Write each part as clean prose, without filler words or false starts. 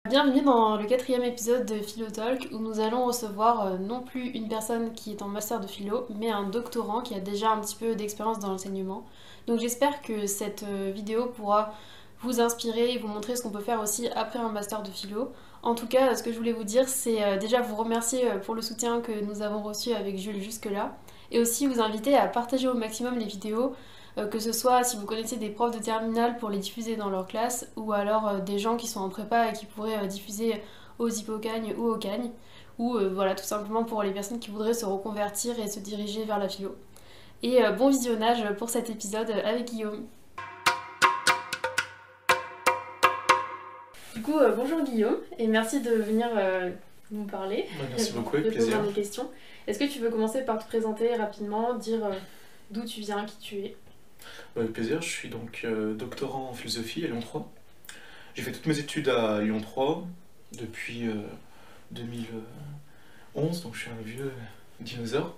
Bienvenue dans le 4e épisode de Philotalk où nous allons recevoir non plus une personne qui est en master de philo, mais un doctorant qui a déjà un petit peu d'expérience dans l'enseignement. Donc j'espère que cette vidéo pourra vous inspirer et vous montrer ce qu'on peut faire aussi après un master de philo. En tout cas, ce que je voulais vous dire, c'est déjà vous remercier pour le soutien que nous avons reçu avec Jules jusque-là, et aussi vous inviter à partager au maximum les vidéos, que ce soit si vous connaissez des profs de terminale pour les diffuser dans leur classe, ou alors des gens qui sont en prépa et qui pourraient diffuser aux Hippocagnes ou aux Cagnes, ou voilà, tout simplement pour les personnes qui voudraient se reconvertir et se diriger vers la philo. Et bon visionnage pour cet épisode avec Guillaume. Du coup, bonjour Guillaume, et merci de venir nous parler, merci beaucoup, avec répondre plaisir. à mes questions. Est-ce que tu veux commencer par te présenter rapidement, dire d'où tu viens, qui tu es? Avec plaisir, je suis donc doctorant en philosophie à Lyon 3. J'ai fait toutes mes études à Lyon 3 depuis 2011, donc je suis un vieux dinosaure.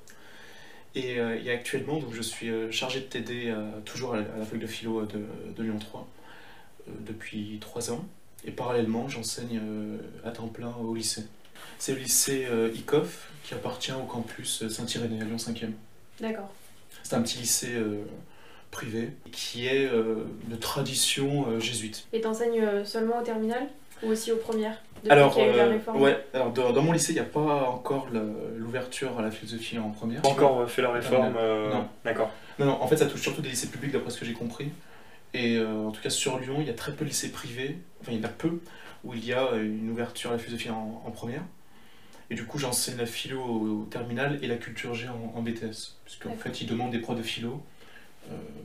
Et actuellement, donc, je suis chargé de TD toujours à la fac de philo de Lyon 3 depuis 3 ans. Et parallèlement, j'enseigne à temps plein au lycée. C'est le lycée ICOF qui appartient au campus Saint-Irénée à Lyon 5e. D'accord. C'est un petit lycée privé qui est de tradition jésuite. Et t'enseignes seulement au terminal ou aussi aux premières depuis Alors, qu'il y a eu la réforme? ouais, alors dans mon lycée, il n'y a pas encore l'ouverture à la philosophie en première. Pas encore fait la réforme Non. D'accord. Non, en fait, ça touche surtout des lycées publics, d'après ce que j'ai compris. Et en tout cas, sur Lyon, il y a très peu de lycées privés, enfin, il y en a peu, où il y a une ouverture à la philosophie en première. Et du coup, j'enseigne la philo au terminal et la culture G en BTS. Puisqu'en fait, ils demandent des profs de philo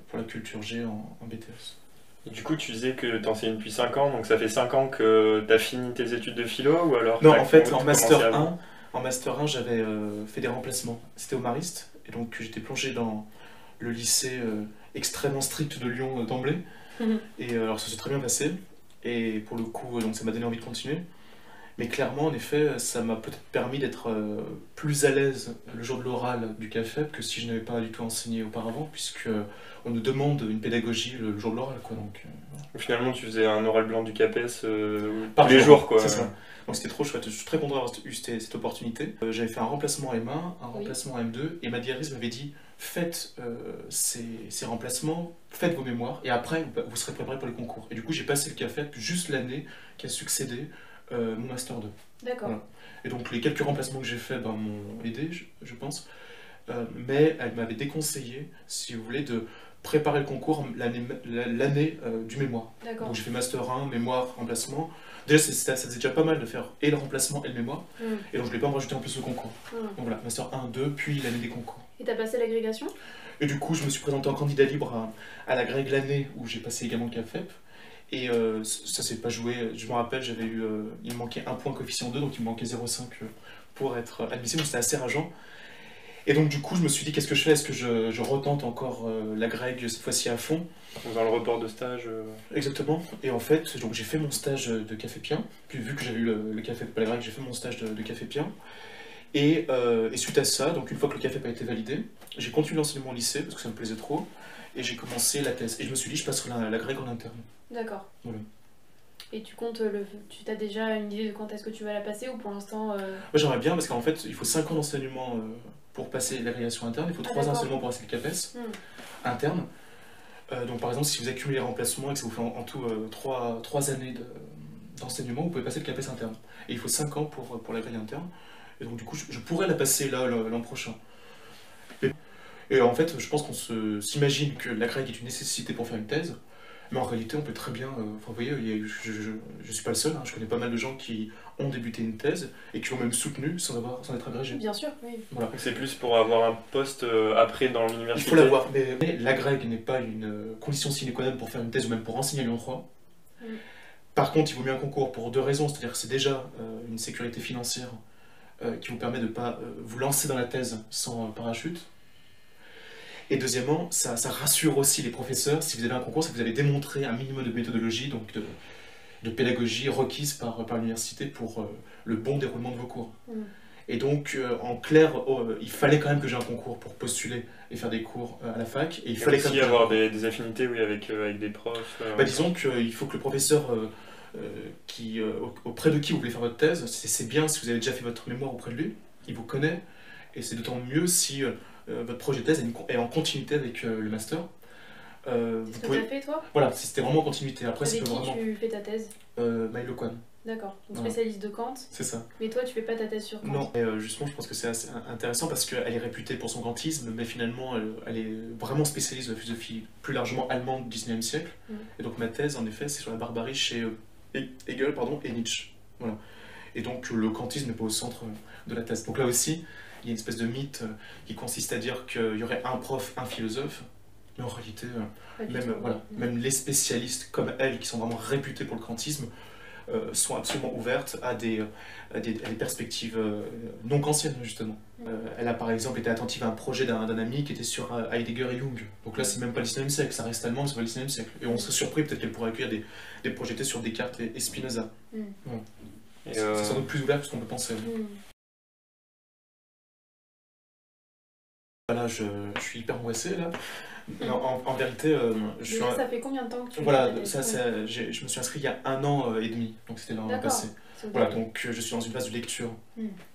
pour la culture G en BTS. Et du coup, tu disais que tu enseignes depuis 5 ans, donc ça fait 5 ans que tu as fini tes études de philo ou alors Non, en fait, en master 1, j'avais fait des remplacements. C'était au Marist, et donc j'étais plongé dans le lycée extrêmement strict de Lyon d'emblée. Et alors ça s'est très bien passé, et pour le coup, donc, ça m'a donné envie de continuer. Mais clairement, en effet, ça m'a peut-être permis d'être plus à l'aise le jour de l'oral du CAFEP que si je n'avais pas du tout enseigné auparavant, puisque on nous demande une pédagogie le jour de l'oral, quoi. Donc, finalement, tu faisais un oral blanc du CAPES par tous les jours, quoi. C'est ça. Donc c'était trop chouette, je suis très content d'avoir eu cette opportunité. J'avais fait un remplacement M1, un remplacement M2, et ma directrice m'avait dit faites ces remplacements, faites vos mémoires, et après vous serez préparé pour les concours. Et du coup, j'ai passé le CAFEP juste l'année qui a succédé mon Master 2. D'accord. Voilà. Et donc les quelques remplacements que j'ai faits m'ont aidé, je pense. Mais elle m'avait déconseillé, si vous voulez, de préparer le concours l'année du mémoire. D'accord. Donc j'ai fait Master 1, mémoire, remplacement. Déjà, ça faisait déjà pas mal de faire et le remplacement et le mémoire. Et donc je voulais pas me rajouter en plus le concours. Donc voilà, Master 1, 2, puis l'année des concours. Et t'as passé l'agrégation? Et du coup, je me suis présenté en candidat libre à l'agrég l'année où j'ai passé également le CAFEP. Et ça s'est pas joué, je me rappelle, il me manquait un point coefficient 2, donc il me manquait 0,5 pour être admissible, donc c'était assez rageant. Et donc du coup, je me suis dit, qu'est-ce que je fais? Est-ce que je retente encore l'agrég cette fois-ci à fond? Dans le report de stage Exactement. Et en fait, donc j'ai fait mon stage de cafépien, puis vu que j'avais eu le CAFEP pas l'agrég, j'ai fait mon stage de cafépien. Et suite à ça, donc une fois que le CAFEP a été validé, j'ai continué l'enseignement au lycée, parce que ça me plaisait trop, et j'ai commencé la thèse. Et je me suis dit, je passerai l'agrég en interne. D'accord. Voilà. Et tu comptes tu t'as déjà une idée de quand est-ce que tu vas la passer ou pour l'instant Moi j'aimerais bien parce qu'en fait il faut 5 ans d'enseignement pour passer l'agrégation interne, il faut 3 ans d'enseignement pour passer le CAPES interne. Donc par exemple si vous accumulez les remplacements et que ça vous fait en tout 3 années d'enseignement, vous pouvez passer le CAPES interne. Et il faut 5 ans pour l'agrég interne. Et donc du coup je pourrais la passer là l'an prochain. Et en fait je pense qu'on s'imagine que l'agrég est une nécessité pour faire une thèse. Mais en réalité, on peut très bien... vous voyez, je suis pas le seul, hein, je connais pas mal de gens qui ont débuté une thèse et qui ont même soutenu sans être agrégés. Bien sûr, oui. Voilà. C'est plus pour avoir un poste après dans l'université. Il faut l'avoir, mais l'agrég n'est pas une condition sine qua non pour faire une thèse ou même pour enseigner à Lyon 3. Par contre, il vaut mieux un concours pour 2 raisons, c'est-à-dire que c'est déjà une sécurité financière qui vous permet de ne pas vous lancer dans la thèse sans parachute. Et deuxièmement, ça rassure aussi les professeurs, si vous avez un concours, c'est que vous avez démontré un minimum de méthodologie, donc de pédagogie requise par l'université pour le bon déroulement de vos cours. Et donc, en clair, il fallait quand même que j'ai un concours pour postuler et faire des cours à la fac. Et il fallait aussi quand même avoir des affinités avec des profs. Disons qu'il faut que le professeur auprès de qui vous voulez faire votre thèse. C'est bien si vous avez déjà fait votre mémoire auprès de lui, il vous connaît, et c'est d'autant mieux si votre projet de thèse est en continuité avec le master. C'est ce que tu as fait toi? Voilà, c'était vraiment en continuité. Après, avec qui vraiment... tu fais ta thèse? Maïlo Kwan. D'accord, donc spécialiste de Kant. C'est ça. Mais toi, tu fais pas ta thèse sur Kant? Non, et justement, je pense que c'est assez intéressant parce qu'elle est réputée pour son kantisme, mais finalement, elle est vraiment spécialiste de la philosophie plus largement allemande du 19e siècle. Et donc, ma thèse, en effet, c'est sur la barbarie chez Hegel et Nietzsche. Voilà. Et donc, le kantisme n'est pas au centre de la thèse. Donc là aussi, il y a une espèce de mythe qui consiste à dire qu'il y aurait un prof, un philosophe, mais en réalité, même les spécialistes comme elle, qui sont vraiment réputés pour le kantisme, sont absolument ouvertes à des perspectives non kantiennes, justement. Elle a par exemple été attentive à un projet d'un ami qui était sur Heidegger et Jung. Donc là, c'est même pas le 19e siècle, ça reste allemand, mais c'est pas le 19e siècle. Et on serait surpris peut-être qu'elle pourrait accueillir des projets sur Descartes et Spinoza. C'est sans doute plus ouvert que ce qu'on peut penser. Voilà, je suis hyper angoissé là. En vérité, ça fait combien de temps que tu voilà, je me suis inscrit il y a 1 an et demi, donc c'était l'an passé. Voilà, donc je suis dans une phase de lecture.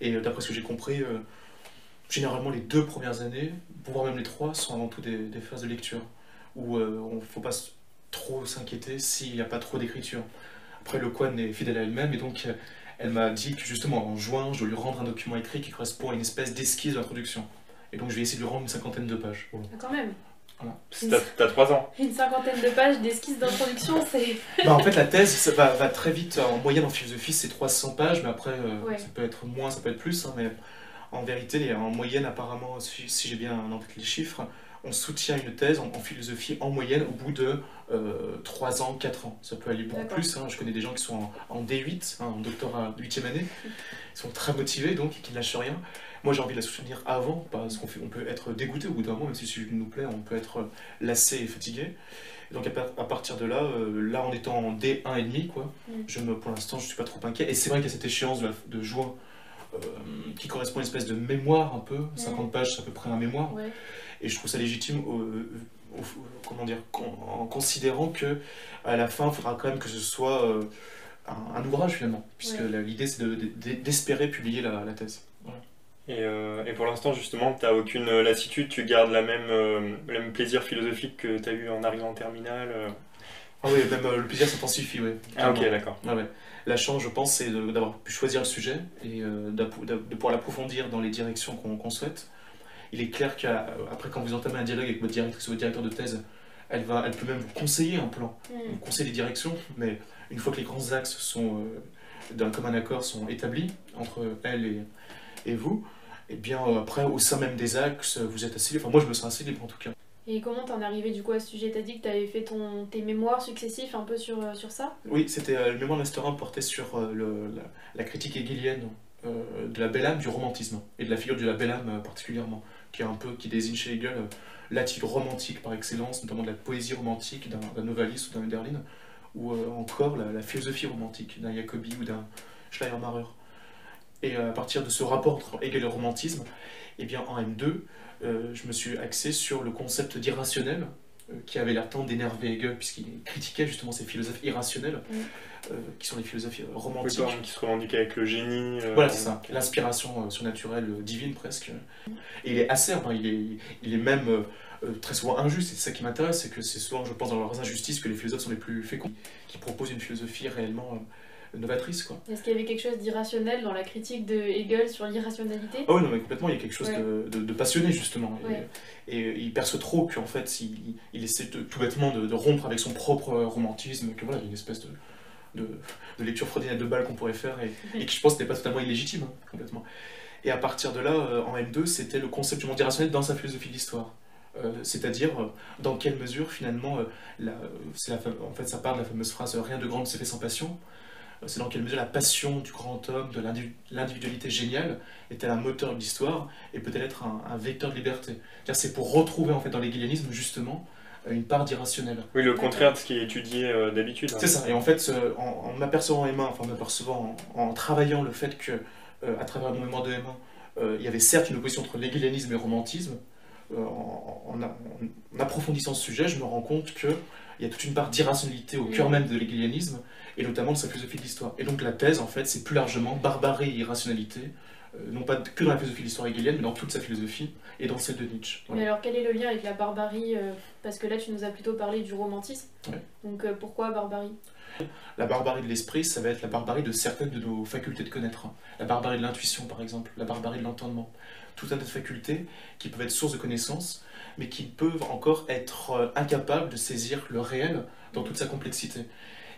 Et d'après ce que j'ai compris, généralement les 2 premières années, voire même les 3, sont avant tout des phases de lecture, où il ne faut pas trop s'inquiéter s'il n'y a pas trop d'écriture. Après, le Kwan est fidèle à elle-même, et donc elle m'a dit que justement en juin, je dois lui rendre un document écrit qui correspond à une espèce d'esquisse d'introduction. Et donc je vais essayer de lui rendre une 50aine de pages. Ah, quand même. Voilà. T'as 3 ans. Une 50aine de pages d'esquisse d'introduction, c'est... En fait, la thèse ça va très vite. En moyenne, en philosophie, c'est 300 pages, mais après, ça peut être moins, ça peut être plus. Mais en vérité, en moyenne, apparemment, si j'ai bien en tête les chiffres, on soutient une thèse en philosophie en moyenne au bout de 3 ans, 4 ans. Ça peut aller beaucoup plus. Je connais des gens qui sont en D8, en doctorat 8e année. Ils sont très motivés, donc, et qui ne lâchent rien. Moi, j'ai envie de la soutenir avant, parce qu'on peut être dégoûté au bout d'un moment, même si le sujet nous plaît, on peut être lassé et fatigué. Et donc, à partir de là, en étant en D1,5, pour l'instant, je ne suis pas trop inquiet. Et c'est vrai qu'il y a cette échéance de juin qui correspond à une espèce de mémoire un peu, 50 pages, c'est à peu près un mémoire. Et je trouve ça légitime en considérant que à la fin, il faudra quand même que ce soit un ouvrage finalement, puisque l'idée c'est d'espérer publier la thèse. Voilà. Et pour l'instant, justement, tu n'as aucune lassitude, tu gardes le même plaisir philosophique que tu as eu en arrivant en terminale Ah oui, même le plaisir s'intensifie, oui. Ah ok, d'accord. La chance, je pense, c'est d'avoir pu choisir le sujet et de pouvoir l'approfondir dans les directions qu'on souhaite. Il est clair qu'après, quand vous entamez un dialogue avec votre directrice ou votre directeur de thèse, elle peut même vous conseiller un plan, vous conseiller des directions, mais une fois que les grands axes sont d'un commun accord sont établis entre elle et vous, et bien après, au sein même des axes, vous êtes assez libre. Enfin, moi, je me sens assez libre en tout cas. Et comment t'en es arrivé du coup à ce sujet? T'as dit que t'avais fait tes mémoires successifs un peu sur ça? Oui, c'était le mémoire de Master 1 portait sur la critique hegelienne de la belle âme, du romantisme, et de la figure de la belle âme particulièrement, qui désigne chez Hegel l'attitude romantique par excellence, notamment de la poésie romantique d'un Novalis ou d'un Hölderlin, ou encore la philosophie romantique d'un Jacobi ou d'un Schleiermacher. Et à partir de ce rapport entre Hegel et le romantisme, eh bien, en M2, je me suis axé sur le concept d'irrationnel, qui avait l'air tant d'énerver Hegel, puisqu'il critiquait justement ces philosophes irrationnels, qui sont les philosophes romantiques. Oui, qui se revendiquent avec le génie. Voilà, c'est ça, l'inspiration surnaturelle, divine presque. Et il est acerbe, il est même très souvent injuste, et c'est ça qui m'intéresse, c'est que c'est souvent, je pense, dans leurs injustices que les philosophes sont les plus féconds, qui proposent une philosophie réellement novatrice, quoi. Est-ce qu'il y avait quelque chose d'irrationnel dans la critique de Hegel sur l'irrationalité? Ah oui, non, mais complètement, il y a quelque chose de passionné, justement. Et il perçoit trop qu'en fait, il essaie tout bêtement de rompre avec son propre romantisme, que voilà, il y a une espèce de lecture freudienne de balle qu'on pourrait faire, et qui, je pense, n'est pas totalement illégitime, complètement. Et à partir de là, en M2, c'était le concept du monde irrationnel dans sa philosophie de l'histoire. C'est-à-dire dans quelle mesure, finalement, en fait, ça part de la fameuse phrase « rien de grand ne se fait sans passion ». C'est dans quelle mesure la passion du grand homme, de l'individualité géniale, est-elle un moteur de l'histoire et peut-elle être un vecteur de liberté. C'est pour retrouver en fait dans l'hégélianisme justement une part d'irrationnel. Oui, le contraire de ce qui est étudié d'habitude. C'est ça, et en fait en m'apercevant en travaillant le fait que à travers mon mémoire de M1, il y avait certes une opposition entre l'hégélianisme et le romantisme, en approfondissant ce sujet, je me rends compte que il y a toute une part d'irrationalité au cœur même de l'hegelianisme, et notamment de sa philosophie de l'histoire. Et donc la thèse, en fait, c'est plus largement barbarie et irrationalité, non pas que dans la philosophie de l'histoire hegelienne, mais dans toute sa philosophie, et dans celle de Nietzsche. Voilà. Mais alors quel est le lien avec la barbarie parce que là tu nous as plutôt parlé du romantisme, donc pourquoi barbarie? La barbarie de l'esprit, ça va être la barbarie de certaines de nos facultés de connaître. La barbarie de l'intuition, par exemple, la barbarie de l'entendement. Tout un tas de facultés qui peuvent être source de connaissances, mais qui peuvent encore être incapables de saisir le réel dans toute sa complexité.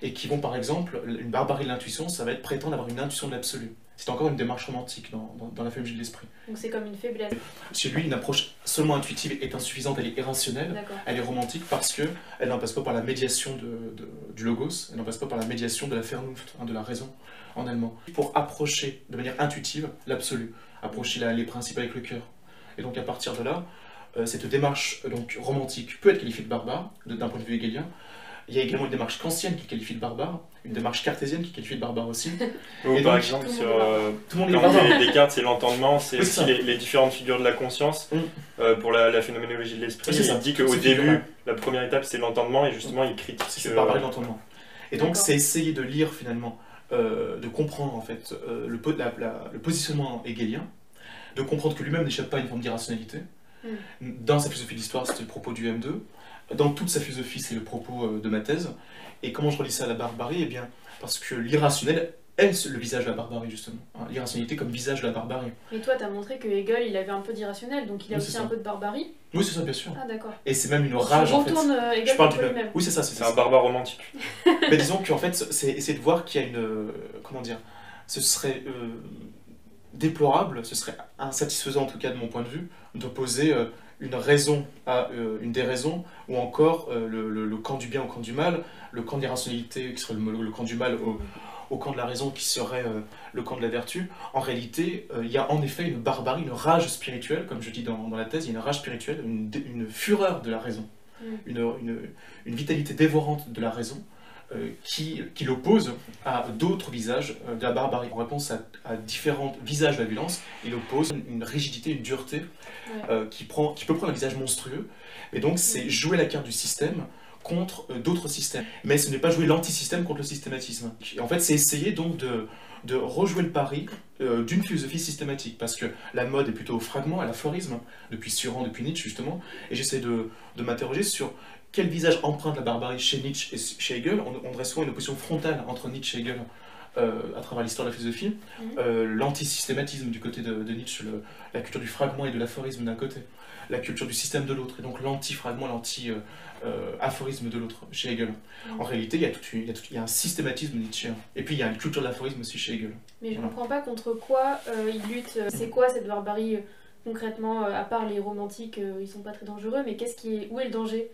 Et qui vont, par exemple, une barbarie de l'intuition, ça va être prétendre avoir une intuition de l'absolu. C'est encore une démarche romantique dans la phénoménologie de l'esprit. Donc c'est comme une faiblesse. Chez lui, une approche seulement intuitive est insuffisante, elle est irrationnelle, elle est romantique parce qu'elle n'en passe pas par la médiation du logos, elle n'en passe pas par la médiation de la Vernunft, de la raison en allemand. Pour approcher de manière intuitive l'absolu, approcher les principes avec le cœur. Et donc à partir de là, cette démarche donc, romantique peut être qualifiée de barbare, d'un point de vue hegelien. Il y a également une démarche kantienne qui qualifie de barbare, une démarche cartésienne qui qualifie de barbare aussi. Ou par exemple, sur Descartes, c'est l'entendement, c'est aussi les différentes figures de la conscience. Pour la phénoménologie de l'esprit, il dit qu'au début, la première étape c'est l'entendement, et justement il critique... C'est cette barbarie de l'entendement. Et donc c'est essayer de lire finalement, de comprendre en fait le positionnement hegelien, de comprendre que lui-même n'échappe pas à une forme d'irrationalité. Dans sa philosophie de l'histoire, c'était le propos du M2. Dans toute sa philosophie, c'est le propos de ma thèse. Et comment je relie ça à la barbarie? Eh bien, parce que l'irrationnel est le visage de la barbarie, justement. L'irrationalité comme visage de la barbarie. Mais toi, tu as montré que Hegel, il avait un peu d'irrationnel, donc il a aussi un peu de barbarie. Oui, c'est ça, bien sûr. Ah, d'accord. Et c'est même une rage, en fait. Hegel je parle lui-même. Oui, c'est ça. C'est un barbare romantique. Mais disons qu'en fait, c'est essayer de voir qu'il y a une... comment dire? Ce serait déplorable, ce serait insatisfaisant, en tout cas de mon point de vue, d'opposer... une raison à une déraison, ou encore le camp du bien au camp du mal, le camp de l'irrationalité qui serait le camp du mal au camp de la raison qui serait le camp de la vertu. En réalité, il y a en effet une barbarie, une rage spirituelle, comme je dis dans la thèse, il y a une rage spirituelle, une fureur de la raison, une vitalité dévorante de la raison, qui l'oppose à d'autres visages de la barbarie. En réponse à différents visages de la violence, il oppose une rigidité, une dureté qui peut prendre un visage monstrueux. Et donc c'est jouer la carte du système contre d'autres systèmes. Mais ce n'est pas jouer l'antisystème contre le systématisme. Et en fait, c'est essayer donc de rejouer le pari d'une philosophie systématique, parce que la mode est plutôt au fragment, à l'aphorisme, depuis Suran, depuis Nietzsche justement, et j'essaie de m'interroger sur quel visage emprunte la barbarie chez Nietzsche et chez Hegel. On dresse souvent une opposition frontale entre Nietzsche et Hegel à travers l'histoire de la philosophie. L'antisystématisme du côté de Nietzsche, la culture du fragment et de l'aphorisme d'un côté, la culture du système de l'autre, et donc l'anti-fragment, l'anti-aphorisme de l'autre chez Hegel. En réalité, il y a un systématisme nietzschéen, et puis il y a une culture de l'aphorisme aussi chez Hegel. Mais je ne comprends pas contre quoi il lutte. C'est quoi cette barbarie concrètement, à part les romantiques, ils sont pas très dangereux, mais où est le danger?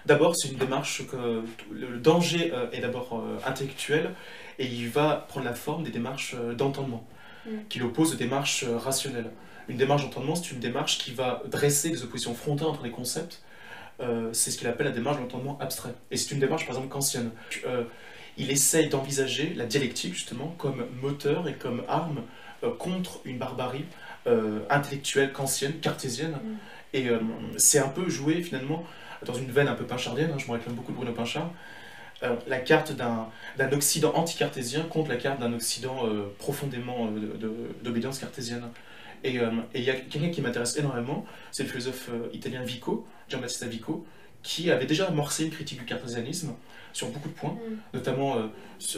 D'abord, c'est une démarche que le danger est d'abord intellectuel, et il va prendre la forme des démarches d'entendement, qui l'oppose aux démarches rationnelles. Une démarche d'entendement, c'est une démarche qui va dresser des oppositions frontales entre les concepts. C'est ce qu'il appelle la démarche d'entendement abstrait. Et c'est une démarche, par exemple, kantienne. Il essaye d'envisager la dialectique, justement, comme moteur et comme arme contre une barbarie intellectuelle, kantienne, cartésienne. Et c'est un peu joué, finalement, dans une veine un peu pinchardienne, je me réclame beaucoup de Bruno Pinchard, la carte d'un Occident anti-cartésien contre la carte d'un Occident profondément d'obédience cartésienne. Et il y a quelqu'un qui m'intéresse énormément, c'est le philosophe italien Vico, Giambattista Vico, qui avait déjà amorcé une critique du cartésianisme sur beaucoup de points, notamment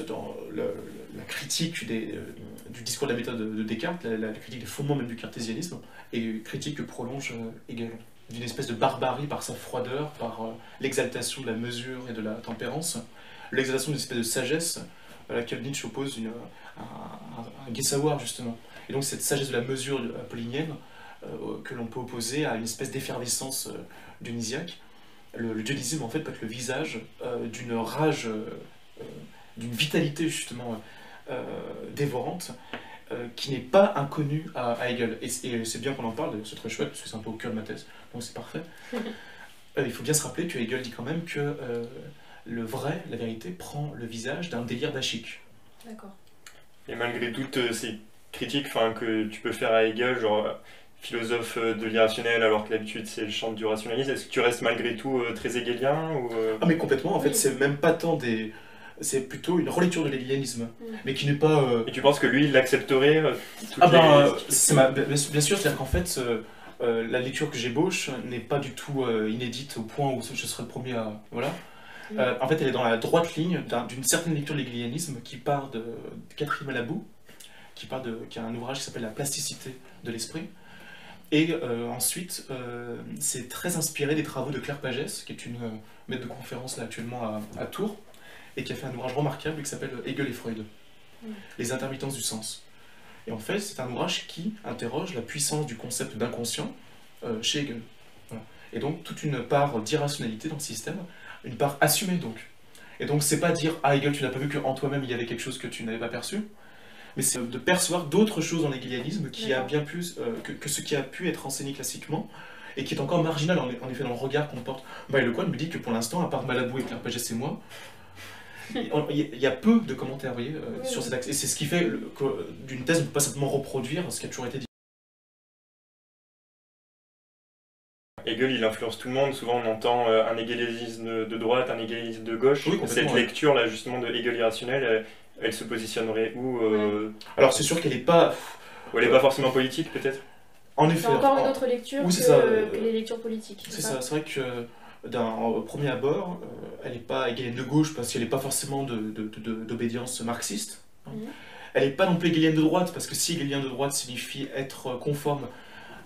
dans la critique du discours de la méthode de Descartes, la critique des fondements même du cartésianisme, et critique que prolonge Hegel, d'une espèce de barbarie par sa froideur, par l'exaltation de la mesure et de la tempérance, l'exaltation d'une espèce de sagesse à laquelle Nietzsche oppose un gai savoir, justement. Et donc cette sagesse de la mesure apollinienne que l'on peut opposer à une espèce d'effervescence dionysiaque. Le dionysium, en fait, peut être le visage d'une rage, d'une vitalité, justement, dévorante, qui n'est pas inconnue à Hegel. Et c'est bien qu'on en parle, c'est très chouette, parce que c'est un peu au cœur de ma thèse, donc c'est parfait. Il faut bien se rappeler que Hegel dit quand même que le vrai, la vérité, prend le visage d'un délire d'Achik. D'accord. Et malgré toutes ces critiques que tu peux faire à Hegel, genre philosophe de l'irrationnel alors que l'habitude c'est le champ du rationalisme. Est-ce que tu restes malgré tout très hegelien ou Ah mais complètement, en fait c'est même pas tant des... C'est plutôt une relecture de l'hégélianisme, mais qui n'est pas... Et tu penses que lui, il l'accepterait bien sûr, c'est-à-dire qu'en fait, la lecture que j'ébauche n'est pas du tout inédite au point où je serais le premier à... Voilà. En fait, elle est dans la droite ligne d'une certaine lecture de l'hégélianisme qui part de Catherine Malabou, qui a un ouvrage qui s'appelle La plasticité de l'esprit. Et ensuite, c'est très inspiré des travaux de Claire Pagès, qui est une maître de conférence là, actuellement à Tours, et qui a fait un ouvrage remarquable qui s'appelle Hegel et Freud, Les intermittences du sens. Et en fait, c'est un ouvrage qui interroge la puissance du concept d'inconscient chez Hegel. Voilà. Et donc, toute une part d'irrationalité dans le système, une part assumée donc. Et donc, c'est pas dire « Ah, Hegel, tu n'as pas vu qu'en toi-même, il y avait quelque chose que tu n'avais pas perçu », mais c'est de percevoir d'autres choses dans l'hégélianisme qui a bien plus que ce qui a pu être enseigné classiquement, et qui est encore marginal, en effet, dans le regard qu'on porte. Lecoq me dit que pour l'instant, à part Malabou et Claire Pagès et moi, il y a peu de commentaires sur cet axe. Et c'est ce qui fait que d'une thèse, on ne peut pas simplement reproduire ce qui a toujours été dit. Hegel, il influence tout le monde. Souvent, on entend un hégélisme de droite, un hégélisme de gauche. Cette lecture-là, justement, de Hegel irrationnel, elle se positionnerait où Alors, c'est sûr qu'elle n'est pas... elle n'est pas forcément politique, peut-être. En effet. C'est encore une autre lecture que les lectures politiques. C'est ça, c'est vrai que... Au premier abord, elle n'est pas hégélienne de gauche parce qu'elle n'est pas forcément d'obédience marxiste. Elle n'est pas non plus hégélienne de droite parce que si hégélien de droite signifie être conforme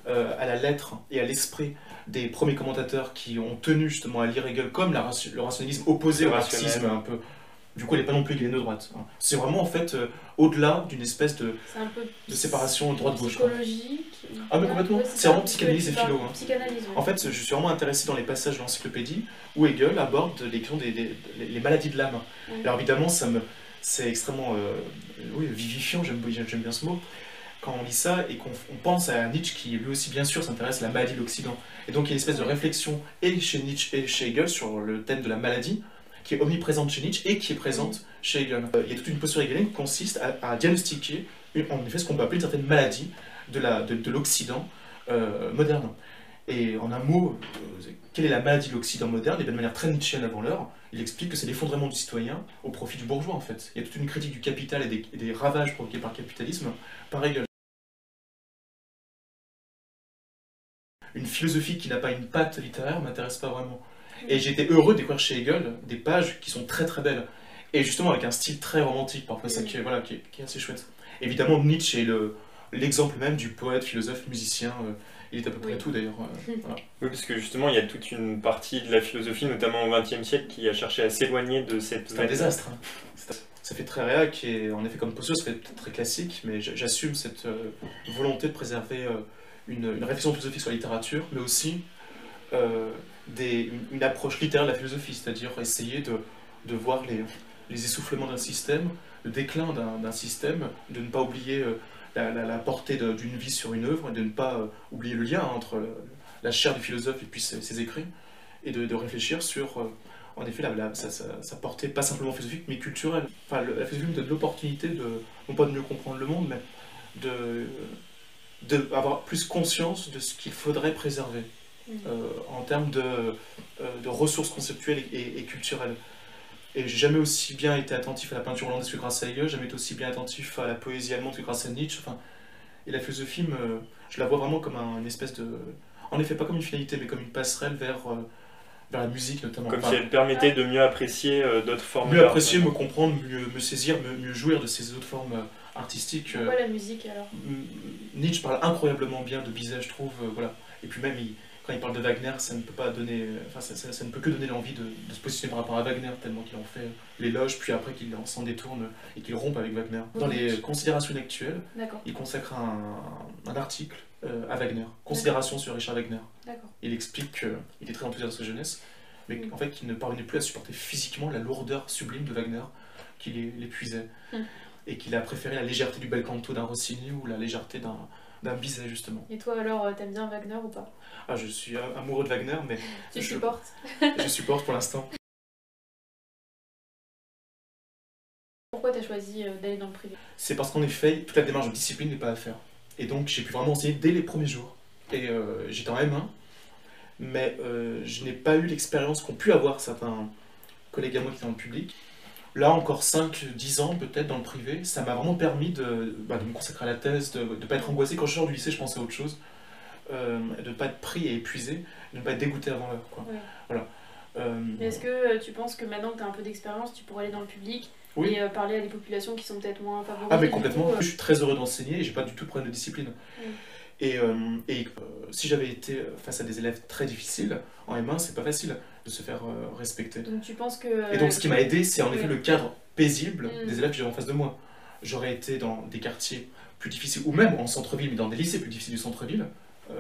à la lettre et à l'esprit des premiers commentateurs qui ont tenu justement à lire Hegel comme le rationalisme opposé au marxisme un peu. Du coup, elle n'est pas non plus hégélienne de droite. C'est vraiment en fait au-delà d'une espèce de séparation droite-gauche. Psychologique. Ah mais complètement, c'est vraiment psychanalyse et philo. Psychanalyse, En fait, je suis vraiment intéressé dans les passages de l'encyclopédie où Hegel aborde les questions les maladies de l'âme. Alors évidemment, c'est extrêmement vivifiant, j'aime bien ce mot, quand on lit ça et qu'on pense à Nietzsche qui lui aussi bien sûr s'intéresse à la maladie de l'Occident. Et donc il y a une espèce de réflexion et chez Nietzsche et chez Hegel sur le thème de la maladie, qui est omniprésente chez Nietzsche et qui est présente chez Hegel. Il y a toute une posture hegelienne qui consiste à diagnostiquer en effet ce qu'on peut appeler une certaine maladie de l'Occident moderne. Et en un mot, quelle est la maladie de l'Occident moderne? Et de manière très nietzschéenne avant l'heure, il explique que c'est l'effondrement du citoyen au profit du bourgeois en fait. Il y a toute une critique du capital et des ravages provoqués par le capitalisme par Hegel. Une philosophie qui n'a pas une patte littéraire ne m'intéresse pas vraiment. Et j'étais heureux de découvrir chez Hegel des pages qui sont très très belles. Et justement avec un style très romantique, parfois ça qui est assez chouette. Évidemment, Nietzsche est l'exemple même du poète, philosophe, musicien. Il est à peu près tout d'ailleurs. Voilà. Oui, parce que justement, il y a toute une partie de la philosophie, notamment au XXe siècle, qui a cherché à s'éloigner de cette... C'est un désastre. Ça fait très réac et en effet, comme posture, ça fait peut-être très classique, mais j'assume cette volonté de préserver une réflexion philosophique sur la littérature, mais aussi une approche littéraire de la philosophie, c'est-à-dire essayer de voir les essoufflements d'un système, le déclin d'un système, de ne pas oublier la portée d'une vie sur une œuvre, et de ne pas oublier le lien entre la chair du philosophe et puis ses écrits, et de réfléchir sur, en effet, sa portée pas simplement philosophique, mais culturelle. Enfin, la philosophie me donne l'opportunité non pas de mieux comprendre le monde, mais d'avoir plus conscience de ce qu'il faudrait préserver. En termes de ressources conceptuelles et culturelles. Et j'ai jamais aussi bien été attentif à la peinture hollandaise que grâce à Hegel, jamais été aussi bien attentif à la poésie allemande que grâce à Nietzsche. Enfin, et la philosophie, je la vois vraiment comme une espèce de... En effet, pas comme une finalité, mais comme une passerelle vers la musique notamment. Comme si elle permettait de mieux apprécier d'autres formes d'art. Mieux apprécier, me comprendre, me saisir, mieux jouir de ces autres formes artistiques. Pourquoi la musique alors? Nietzsche parle incroyablement bien de Bizet, je trouve. Voilà. Et puis même, quand il parle de Wagner, ça ne peut que donner l'envie de se positionner par rapport à Wagner, tellement qu'il en fait l'éloge, puis après qu'il s'en détourne et qu'il rompe avec Wagner. Dans les considérations actuelles, il consacre un article à Wagner, considération sur Richard Wagner. Il explique qu'il était très enthousiaste de sa jeunesse, mais en fait qu'il ne parvenait plus à supporter physiquement la lourdeur sublime de Wagner, qui l'épuisait, et qu'il a préféré la légèreté du bel canto d'un Rossini ou la légèreté d'un Bizet, justement. Et toi alors, t'aimes bien Wagner ou pas? Ah, je suis amoureux de Wagner, mais... Tu supportes? Je supporte pour l'instant. Pourquoi t'as choisi d'aller dans le privé? C'est parce qu'en effet, toute la démarche de discipline n'est pas à faire. Et donc j'ai pu vraiment enseigner dès les premiers jours. et j'étais en M1, mais je n'ai pas eu l'expérience qu'ont pu avoir certains collègues à moi qui étaient dans le public. Là, encore 5-10 ans peut-être dans le privé, ça m'a vraiment permis de me consacrer à la thèse, de ne pas être angoissé. Quand je sors du lycée, je pensais à autre chose, de ne pas être pris et épuisé, de ne pas être dégoûté avant l'heure. Ouais. Voilà. Est-ce que tu penses que maintenant que tu as un peu d'expérience, tu pourrais aller dans le public et parler à des populations qui sont peut-être moins favorisées? Ah mais complètement, je suis très heureux d'enseigner et j'ai pas du tout de problème de discipline. Et si j'avais été face à des élèves très difficiles, en M1, c'est pas facile de se faire respecter. Donc tu penses que... Et donc ce qui m'a aidé, c'est en effet le cadre paisible des élèves que j'avais en face de moi. J'aurais été dans des quartiers plus difficiles, ou même en centre-ville, mais dans des lycées plus difficiles du centre-ville,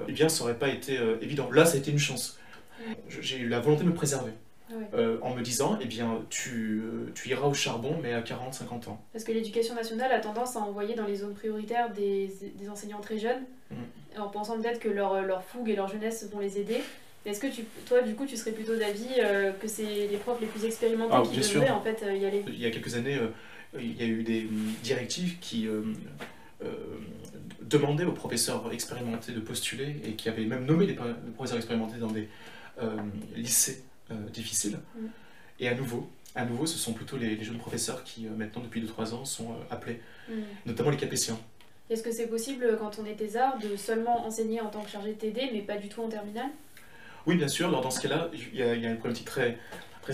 eh bien ça aurait pas été évident. Là, ça a été une chance. J'ai eu la volonté de me préserver. En me disant, eh bien, tu iras au charbon, mais à 40-50 ans. Parce que l'éducation nationale a tendance à envoyer dans les zones prioritaires des enseignants très jeunes, en pensant peut-être que leur fougue et leur jeunesse vont les aider. Est-ce que toi, du coup, tu serais plutôt d'avis que c'est les profs les plus expérimentés qui devraient en fait y aller? Il y a quelques années, il y a eu des directives qui demandaient aux professeurs expérimentés de postuler et qui avaient même nommé les professeurs expérimentés dans des lycées difficiles. Et à nouveau, ce sont plutôt les jeunes professeurs qui, maintenant, depuis 2-3 ans, sont appelés, notamment les capétiens. Est-ce que c'est possible, quand on est thésard, de seulement enseigner en tant que chargé de TD, mais pas du tout en terminale? Oui, bien sûr. Alors, dans ce cas-là, il y a une problématique très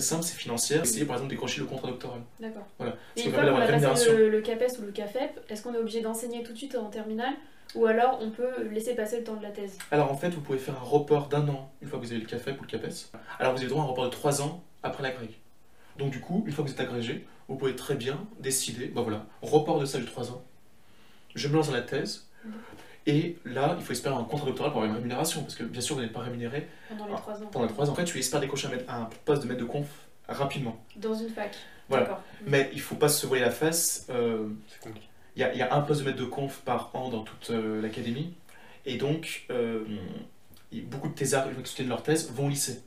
simple, c'est financière. Essayer, par exemple, de décrocher le contrat doctoral. D'accord. Voilà. Et une fois qu'on a passé le CAPES ou le CAFEP, est-ce qu'on est obligé d'enseigner tout de suite en terminale? Ou alors on peut laisser passer le temps de la thèse? Alors en fait, vous pouvez faire un report d'1 an une fois que vous avez le CAFEP ou le CAPES. Alors vous avez droit à un report de 3 ans après l'agrég. Donc du coup, une fois que vous êtes agrégé, vous pouvez très bien décider, report de stage de 3 ans, je me lance dans la thèse, et là, il faut espérer un contrat doctoral pour avoir une rémunération, parce que bien sûr, vous n'êtes pas rémunéré pendant les 3 ans. Pendant les 3 ans. En fait, tu espères décrocher un poste de maître de conf rapidement. Dans une fac. Voilà. D'accord. Mais il ne faut pas se voiler la face. C'est compliqué. Il y a un poste de maître de conf par an dans toute l'académie, et donc beaucoup de thésards, une fois qu'ils soutiennent leur thèse, vont au lycée.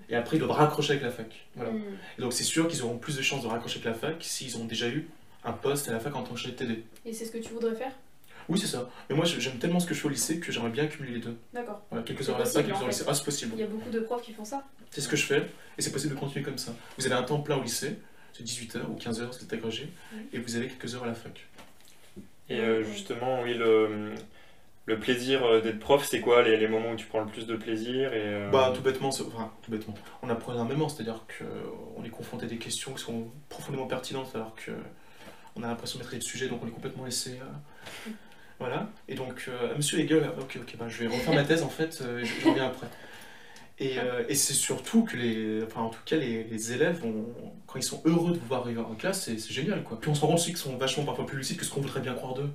Et après, ils doivent raccrocher avec la fac. Voilà. Et donc c'est sûr qu'ils auront plus de chances de raccrocher avec la fac s'ils ont déjà eu un poste à la fac en tant que chargé de TD. Et c'est ce que tu voudrais faire? Oui, c'est ça. Mais moi, j'aime tellement ce que je fais au lycée que j'aimerais bien cumuler les deux. D'accord. Voilà, quelques heures à la fac, quelques heures au lycée. Ah, c'est possible. Il y a beaucoup de profs qui font ça. C'est ce que je fais, et c'est possible de continuer comme ça. Vous avez un temps plein au lycée, c'est 18h ou 15h si vous êtes agrégé, et vous avez quelques heures à la fac. Et justement, oui, le plaisir d'être prof, c'est quoi les moments où tu prends le plus de plaisir tout bêtement, on apprend énormément, c'est-à-dire qu'on est confronté à des questions qui sont profondément pertinentes, alors qu'on a l'impression de maîtriser le sujet, donc on est complètement laissé... Voilà, et donc, monsieur Hegel, je vais refaire ma thèse en fait, je reviens après. Et c'est surtout que les élèves, quand ils sont heureux de vous voir arriver en classe, c'est génial, quoi. Puis on se rend compte aussi qu'ils sont vachement parfois plus lucides que ce qu'on voudrait bien croire d'eux.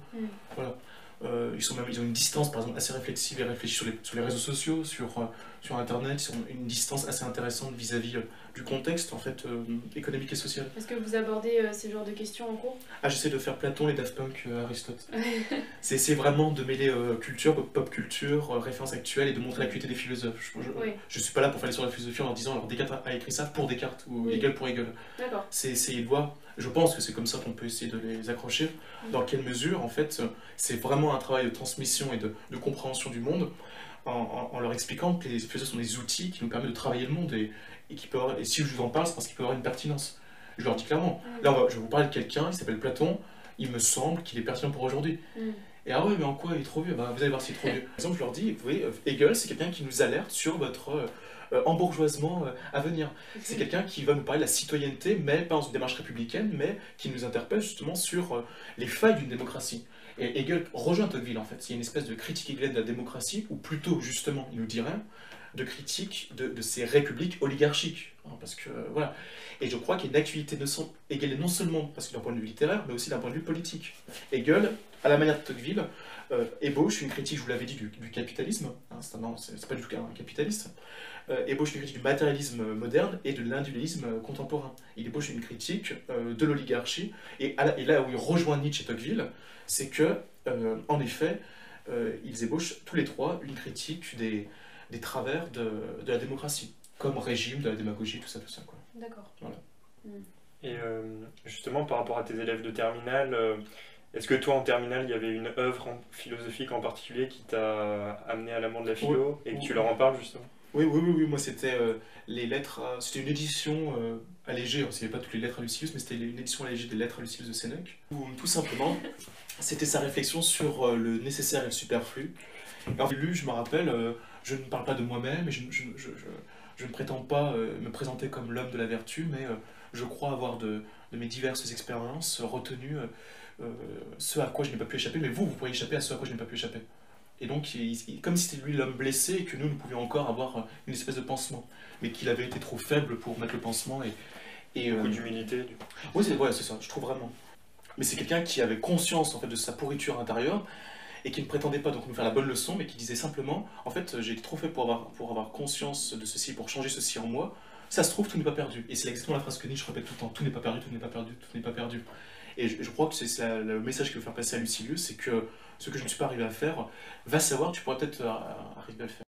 Voilà. Ils ont une distance, par exemple, assez réflexive et réfléchie sur les réseaux sociaux, sur Internet. Ils ont une distance assez intéressante vis-à-vis du contexte, en fait, économique et social. Est-ce que vous abordez ces genres de questions en cours? J'essaie de faire Platon et Daft Punk, Aristote. C'est essayer vraiment de mêler culture, pop culture, références actuelles et de montrer l'acuité des philosophes. Je suis pas là pour faire sur la philosophie en leur disant alors Descartes a écrit ça pour Descartes ou Hegel pour Hegel. D'accord. C'est essayer de voir, je pense que c'est comme ça qu'on peut essayer de les accrocher, dans quelle mesure en fait c'est vraiment un travail de transmission et de compréhension du monde en leur expliquant que les philosophes sont des outils qui nous permettent de travailler le monde et si je vous en parle c'est parce qu'il peut avoir une pertinence. Je leur dis clairement, là je vais vous parler de quelqu'un, il s'appelle Platon, il me semble qu'il est pertinent pour aujourd'hui. Et ah ouais, mais en quoi il est trop vieux? Vous allez voir s'il est trop vieux. Par exemple, je leur dis, vous voyez, Hegel, c'est quelqu'un qui nous alerte sur votre embourgeoisement à venir. C'est quelqu'un qui va nous parler de la citoyenneté, mais pas dans une démarche républicaine, mais qui nous interpelle justement sur les failles d'une démocratie. Et Hegel rejoint Tocqueville, en fait. Il y a une espèce de critique hegelienne de la démocratie, ou plutôt, justement, il nous dirait, de critique de ces républiques oligarchiques. Parce que, voilà. Et je crois qu'il y a une activité hegelienne non seulement parce que d'un point de vue littéraire, mais aussi d'un point de vue politique. Hegel, à la manière de Tocqueville, ébauche une critique, je vous l'avais dit, du capitalisme. C'est pas du tout un capitaliste. Ébauche une critique du matérialisme moderne et de l'individualisme contemporain. Il ébauche une critique de l'oligarchie. Et là où il rejoint Nietzsche et Tocqueville, c'est que, en effet, ils ébauchent tous les trois une critique des travers de la démocratie, comme régime, de la démagogie, tout ça, quoi. D'accord. Voilà. Et justement, par rapport à tes élèves de terminale, Est-ce que toi, en terminale, il y avait une œuvre philosophique en particulier qui t'a amené à l'amour de la philo et que tu leur en parles justement? Oui, moi c'était les lettres, c'était une édition allégée, hein, c'était pas toutes les lettres à Lucilius, mais c'était une édition allégée des lettres à Lucilius de Sénèque, où tout simplement, c'était sa réflexion sur le nécessaire et le superflu. Et en fait, lu, je me rappelle, je ne parle pas de moi-même, et je ne prétends pas me présenter comme l'homme de la vertu, mais je crois avoir de mes diverses expériences retenu ce à quoi je n'ai pas pu échapper, mais vous pourriez échapper à ce à quoi je n'ai pas pu échapper. Et donc, comme si c'était lui l'homme blessé et que nous pouvions encore avoir une espèce de pansement, mais qu'il avait été trop faible pour mettre le pansement. Et beaucoup d'humilité. Oui, c'est ça, je trouve vraiment. Mais c'est quelqu'un qui avait conscience en fait de sa pourriture intérieure et qui ne prétendait pas donc nous faire la bonne leçon, mais qui disait simplement, en fait, j'ai été trop fait pour avoir conscience de ceci, pour changer ceci en moi. Ça se trouve, tout n'est pas perdu. Et c'est exactement la phrase que Nietzsche répète tout le temps, tout n'est pas perdu, tout n'est pas perdu, tout n'est pas perdu. Et je crois que c'est le message qu'il veut faire passer à Lucilius, c'est que ce que je ne suis pas arrivé à faire, va savoir, tu pourrais peut-être arriver à le faire.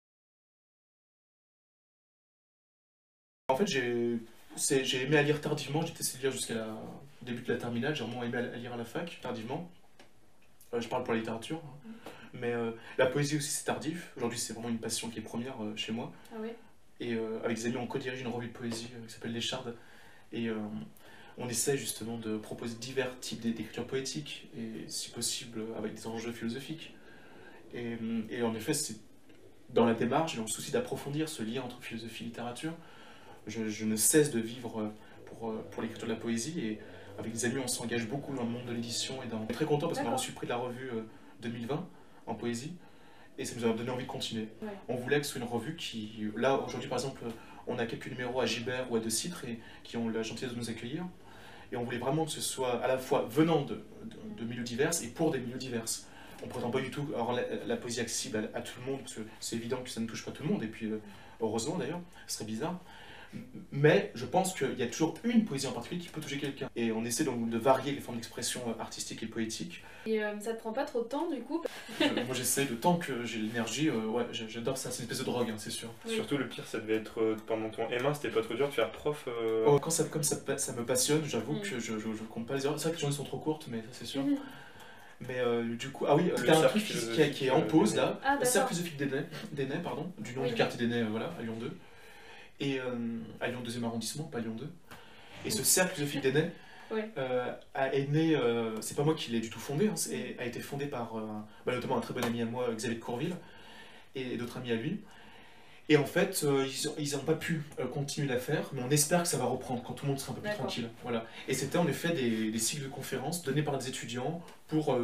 En fait, j'ai aimé à lire tardivement, j'ai essayé de lire jusqu'à début de la terminale, j'ai vraiment aimé à lire à la fac, tardivement. Je parle pour la littérature, hein. Mais la poésie aussi c'est tardif. Aujourd'hui c'est vraiment une passion qui est première chez moi. Ah oui. Et avec des amis on co-dirige une revue de poésie qui s'appelle L'Écharde. Et on essaie justement de proposer divers types d'écriture poétique, et si possible avec des enjeux philosophiques. Et en effet, c'est dans la démarche, dans le souci d'approfondir ce lien entre philosophie et littérature, je ne cesse de vivre pour l'écriture de la poésie, et avec des amis on s'engage beaucoup dans le monde de l'édition. On est très content parce qu'on a reçu le prix de la revue 2020 en poésie, et ça nous a donné envie de continuer. Ouais. On voulait que ce soit une revue qui... Là, aujourd'hui par exemple, on a quelques numéros à Gibert ou à De Citre et qui ont la gentillesse de nous accueillir. Et on voulait vraiment que ce soit à la fois venant de milieux divers et pour des milieux divers. On ne prétend pas du tout rendre la poésie accessible à tout le monde, parce que c'est évident que ça ne touche pas tout le monde, et puis heureusement d'ailleurs, ce serait bizarre. Mais je pense qu'il y a toujours une poésie en particulier qui peut toucher quelqu'un. Et on essaie donc de varier les formes d'expression artistique et poétique. Et ça te prend pas trop de temps du coup? Moi j'essaie, de temps que j'ai l'énergie, ouais, j'adore ça, c'est une espèce de drogue, hein, c'est sûr. Oui. Surtout le pire, ça devait être pendant ton M1, c'était pas trop dur de faire prof Oh, comme ça me passionne, j'avoue que je compte pas les heures. C'est vrai que les journées sont trop courtes, mais ça c'est sûr. Mais du coup, ah oui, il y a un truc qui est en pause là, le cercle philosophique d'Ainay, pardon, du nom du quartier d'Ainay, voilà, à Lyon 2. Et à Lyon 2e arrondissement, pas Lyon 2. Et ce cercle philosophique d'Ainay est né, c'est pas moi qui l'ai du tout fondé, hein, a été fondé par notamment un très bon ami à moi, Xavier de Courville, et d'autres amis à lui. Et en fait, ils n'ont pas pu continuer l'affaire, mais on espère que ça va reprendre quand tout le monde sera un peu plus tranquille. Voilà. Et c'était en effet des cycles de conférences donnés par des étudiants pour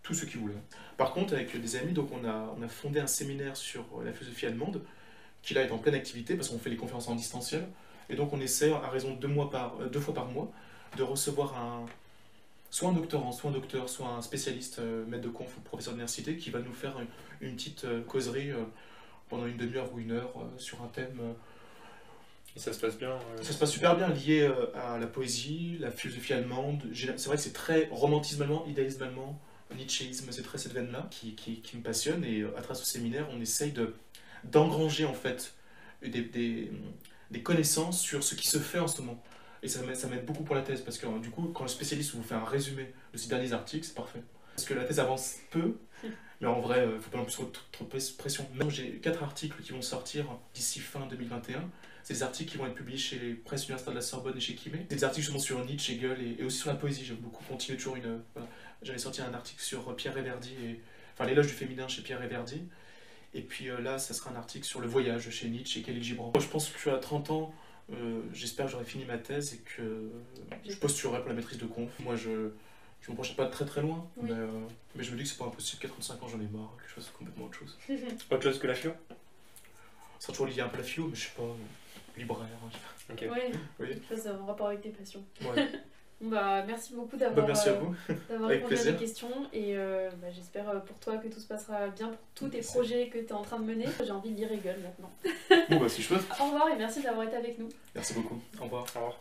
tous ceux qui voulaient. Par contre, avec des amis, donc on a fondé un séminaire sur la philosophie allemande, qui là est en pleine activité parce qu'on fait les conférences en distanciel. Et donc on essaie, à raison de 2 fois par mois, de recevoir soit un doctorant, soit un docteur, soit un spécialiste, maître de conf, professeur d'université, qui va nous faire une petite causerie pendant une demi-heure ou une heure sur un thème. Et ça se passe bien Ça se passe super bien, lié à la poésie, la philosophie allemande. C'est vrai que c'est très romantisme allemand, idéalisme allemand, nietzschéisme, c'est très cette veine-là qui me passionne. Et à travers ce séminaire, on essaye d'engranger en fait des connaissances sur ce qui se fait en ce moment. Et ça m'aide beaucoup pour la thèse, parce que du coup, quand le spécialiste vous fait un résumé de ces derniers articles, c'est parfait. Parce que la thèse avance peu, mais en vrai, il ne faut pas non plus trop de pression. Même j'ai 4 articles qui vont sortir d'ici fin 2021. C'est des articles qui vont être publiés chez les presses universitaires de la Sorbonne et chez Kimé. C'est des articles justement sur Nietzsche, Hegel et aussi sur la poésie. J'aime beaucoup continuer toujours voilà. J'avais sorti un article sur Pierre Réverdy, enfin l'éloge du féminin chez Pierre Réverdy. Et puis là, ça sera un article sur le voyage chez Nietzsche et Khalil Gibran. Je pense qu'à 30 ans, j'espère que j'aurai fini ma thèse et que je postulerai pour la maîtrise de conf. Moi, je me projette pas très très loin, oui. Mais je me dis que c'est pas impossible. 45 ans, j'en ai marre. Quelque chose, complètement autre chose. Autre chose que la philo? Ça sera toujours lié un peu à la philo, mais je sais pas, libraire. Okay. Oui, ça a un rapport avec tes passions. Ouais. Bah, merci beaucoup d'avoir répondu à mes questions, et j'espère pour toi que tout se passera bien pour tous tes projets que tu es en train de mener. J'ai envie de lire Hegel maintenant. Bon bah c'est chouette. Au revoir et merci d'avoir été avec nous. Merci beaucoup. Au revoir. Au revoir.